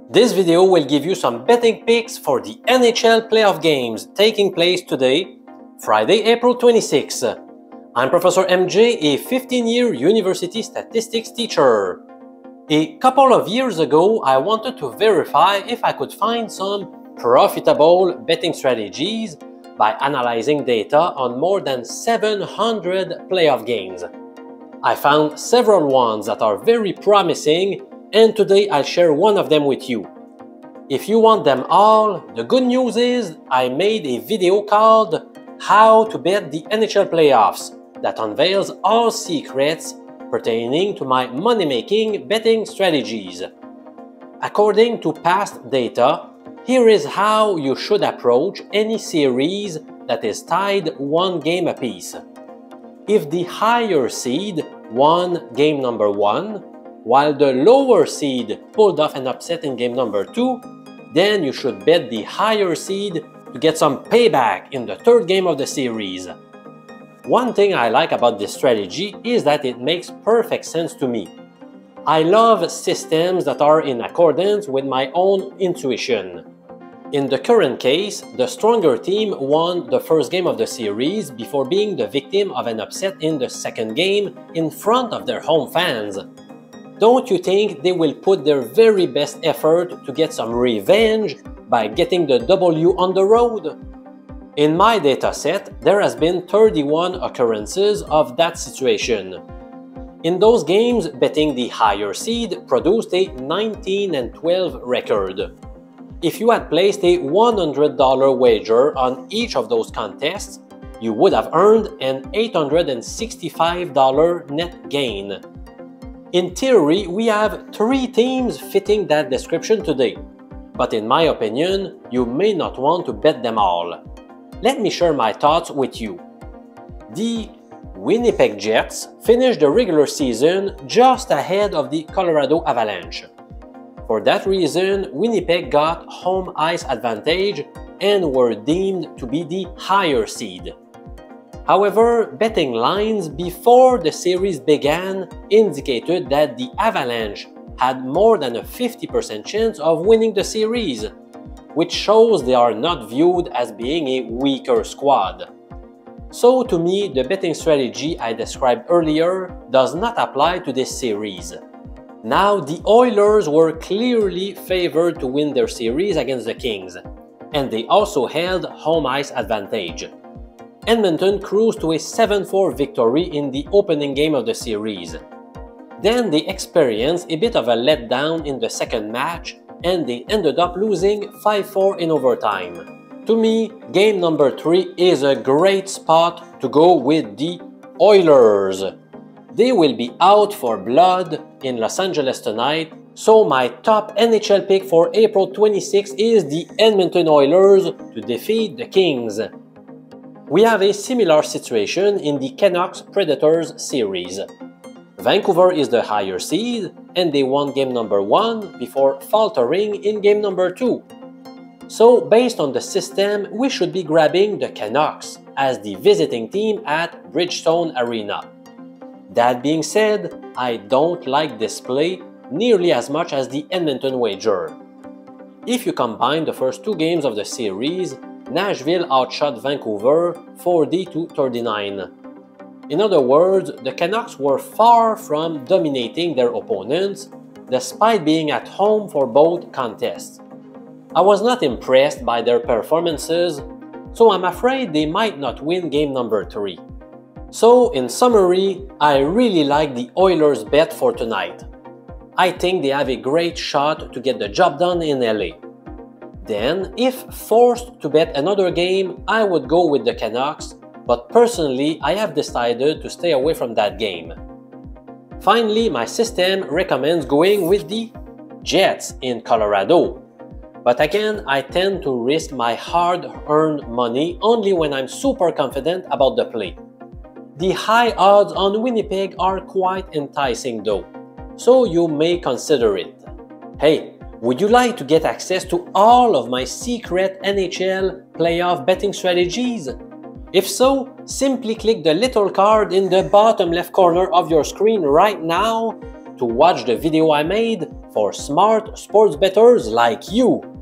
This video will give you some betting picks for the NHL playoff games taking place today, Friday, April 26. I'm Professor MJ, a 15-year university statistics teacher. A couple of years ago, I wanted to verify if I could find some profitable betting strategies by analyzing data on more than 700 playoff games. I found several ones that are very promising, and today I'll share one of them with you. If you want them all, the good news is I made a video called How to Bet the NHL Playoffs that unveils all secrets pertaining to my money-making betting strategies. According to past data, here is how you should approach any series that is tied one game apiece. If the higher seed won game number 1, while the lower seed pulled off an upset in game number 2, then you should bet the higher seed to get some payback in the third game of the series. One thing I like about this strategy is that it makes perfect sense to me. I love systems that are in accordance with my own intuition. In the current case, the stronger team won the first game of the series before being the victim of an upset in the second game in front of their home fans. Don't you think they will put their very best effort to get some revenge by getting the W on the road? In my dataset, there has been 31 occurrences of that situation. In those games, betting the higher seed produced a 19-12 record. If you had placed a $100 wager on each of those contests, you would have earned an $865 net gain. In theory, we have 3 teams fitting that description today, but in my opinion, you may not want to bet them all. Let me share my thoughts with you. The Winnipeg Jets finished the regular season just ahead of the Colorado Avalanche. For that reason, Winnipeg got home ice advantage and were deemed to be the higher seed. However, betting lines before the series began indicated that the Avalanche had more than a 50% chance of winning the series, which shows they are not viewed as being a weaker squad. So to me, the betting strategy I described earlier does not apply to this series. Now, the Oilers were clearly favored to win their series against the Kings, and they also held home ice advantage. Edmonton cruised to a 7-4 victory in the opening game of the series. Then they experienced a bit of a letdown in the second match, and they ended up losing 5-4 in overtime. To me, game number 3 is a great spot to go with the Oilers. They will be out for blood in Los Angeles tonight, so my top NHL pick for April 26 is the Edmonton Oilers to defeat the Kings. We have a similar situation in the Canucks Predators series. Vancouver is the higher seed, and they won game number 1 before faltering in game number 2. So, based on the system, we should be grabbing the Canucks as the visiting team at Bridgestone Arena. That being said, I don't like this play nearly as much as the Edmonton wager. If you combine the first 2 games of the series, Nashville outshot Vancouver 40-39. In other words, the Canucks were far from dominating their opponents, despite being at home for both contests. I was not impressed by their performances, so I'm afraid they might not win game number 3. So, in summary, I really like the Oilers bet for tonight. I think they have a great shot to get the job done in LA. Then, if forced to bet another game, I would go with the Canucks, but personally, I have decided to stay away from that game. Finally, my system recommends going with the Jets in Colorado. But again, I tend to risk my hard-earned money only when I'm super confident about the play. The high odds on Winnipeg are quite enticing though, so you may consider it. Hey, would you like to get access to all of my secret NHL playoff betting strategies? If so, simply click the little card in the bottom left corner of your screen right now to watch the video I made for smart sports bettors like you.